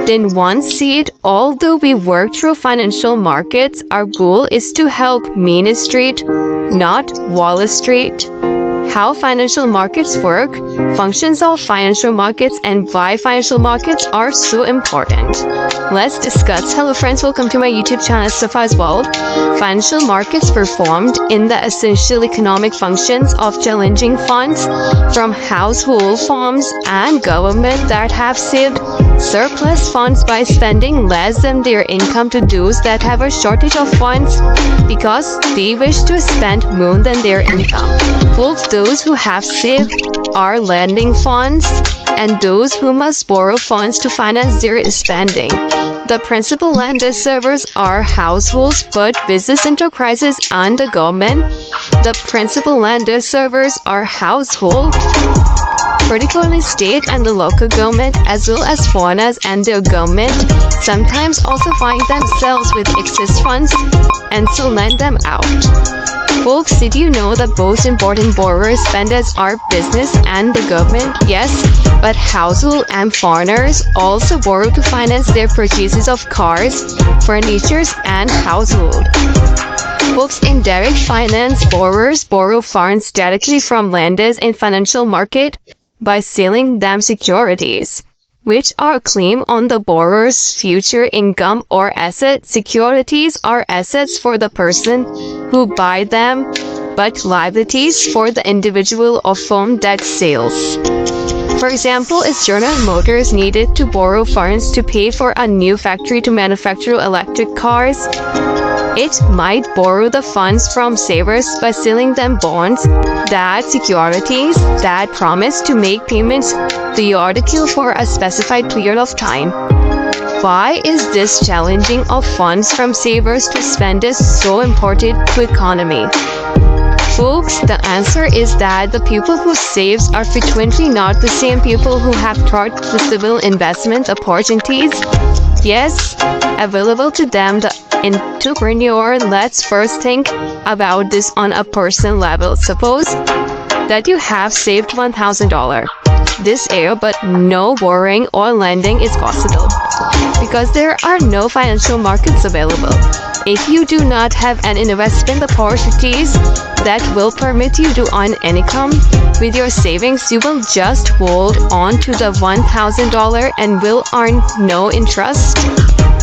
then once said, although we work through financial markets, our goal is to help Main Street, not Wall Street. How financial markets work, functions of financial markets, and why financial markets are so important. Let's discuss. Hello friends, welcome to my YouTube channel Isriffah's World. Financial markets performed in the essential economic functions of challenging funds from household firms and government that have saved surplus funds by spending less than their income to those that have a shortage of funds because they wish to spend more than their income. Both those who have saved are lending funds and those who must borrow funds to finance their spending. The principal lenders servers are households, but business enterprises and the government. The principal lender servers are households, particularly state and the local government, as well as foreigners and their government, sometimes also find themselves with excess funds and so lend them out. Folks, did you know that most important borrower spenders are business and the government? Yes, but household and foreigners also borrow to finance their purchases of cars, furniture, and household. Folks, in direct finance, borrowers borrow funds directly from lenders in financial market by selling them securities, which are a claim on the borrower's future income or asset. Securities are assets for the person who buy them, but liabilities for the individual or firm that sells. For example, if General Motors needed to borrow funds to pay for a new factory to manufacture electric cars, it might borrow the funds from savers by selling them bonds, that securities, that promise to make payments to the article for a specified period of time. Why is this challenging of funds from savers to spenders so important to economy? Folks, the answer is that the people who saves are frequently not the same people who have thought possible investment opportunities, yes, available to them, the entrepreneur. Let's first think about this on a personal level. Suppose that you have saved $1,000 this year, but no borrowing or lending is possible because there are no financial markets available. If you do not have an investment opportunities that will permit you to earn income with your savings, you will just hold on to the $1,000 and will earn no interest.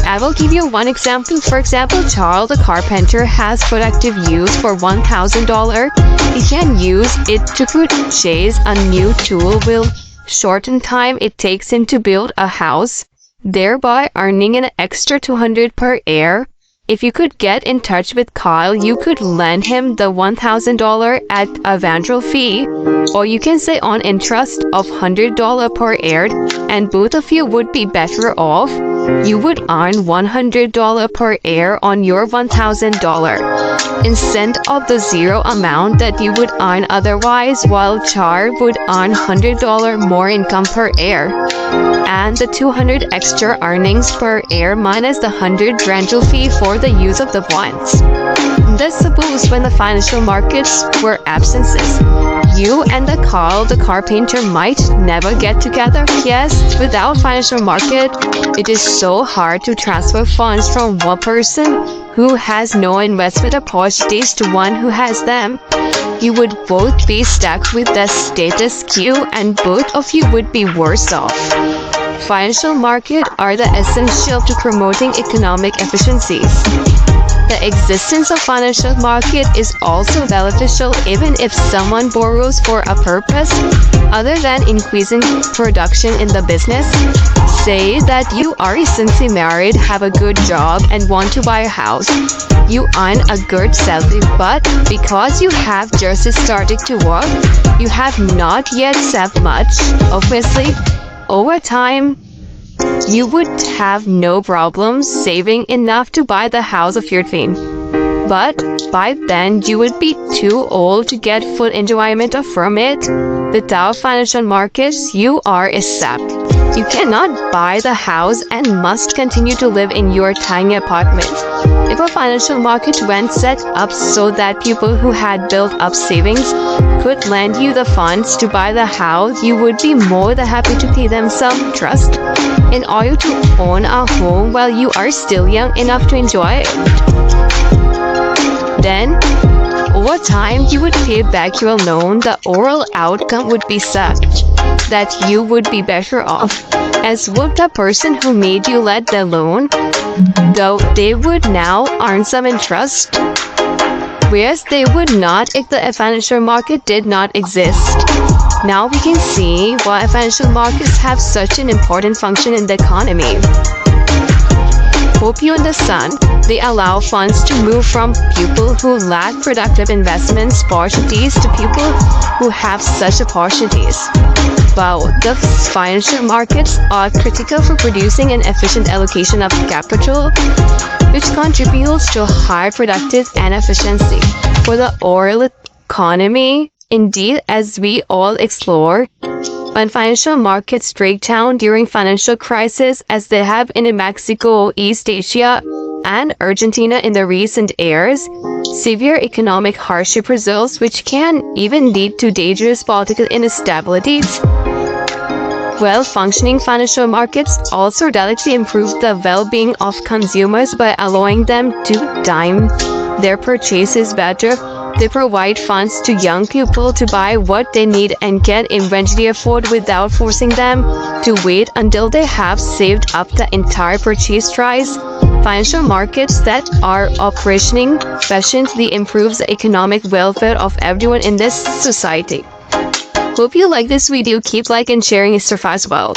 I will give you one example. For example, Charles the carpenter has productive use for $1,000. He can use it to purchase a new tool, will shorten time it takes him to build a house, thereby earning an extra $200 per year. If you could get in touch with Kyle, you could lend him the $1,000 at a vendor fee, or you can say on interest of $100 per year, and both of you would be better off. You would earn $100 per year on your $1,000 instead of the zero amount that you would earn otherwise, while Char would earn $100 more income per year, and the $200 extra earnings per year minus the $100 rental fee for the use of the funds. Let's suppose when the financial markets were absences, you and the Carl the carpenter might never get together. Yes, without financial market, it is so hard to transfer funds from one person who has no investment opportunities to one who has them. You would both be stuck with the status quo and both of you would be worse off. Financial markets are the essential to promoting economic efficiencies. The existence of financial market is also beneficial even if someone borrows for a purpose other than increasing production in the business. Say that you are recently married, have a good job, and want to buy a house. You earn a good salary, but because you have just started to work, you have not yet saved much. Obviously, over time, you would have no problem saving enough to buy the house of your dream. But by then, you would be too old to get full enjoyment from it. Without financial markets, you are stuck. You cannot buy the house and must continue to live in your tiny apartment. If a financial market went set up so that people who had built up savings could lend you the funds to buy the house, you would be more than happy to pay them some interest. in order to own a home while you are still young enough to enjoy it. Then, over time, you would pay back your loan. The overall outcome would be such that you would be better off, as would the person who made you let the loan, though they would now earn some interest, whereas they would not if the financial market did not exist. Now we can see why financial markets have such an important function in the economy. Hope you understand. They allow funds to move from people who lack productive investment opportunities to people who have such opportunities. Wow, the financial markets are critical for producing an efficient allocation of capital, which contributes to higher productive and efficiency for the overall economy. Indeed, as we all explore, when financial markets break down during financial crisis, as they have in Mexico, East Asia, and Argentina in the recent years, severe economic hardship results, which can even lead to dangerous political instabilities. Well-functioning financial markets also directly improve the well-being of consumers by allowing them to time their purchases better. They provide funds to young people to buy what they need and can eventually afford without forcing them to wait until they have saved up the entire purchase price. Financial markets that are operating efficiently improves the economic welfare of everyone in this society. Hope you like this video. Keep liking and sharing isriffah as well.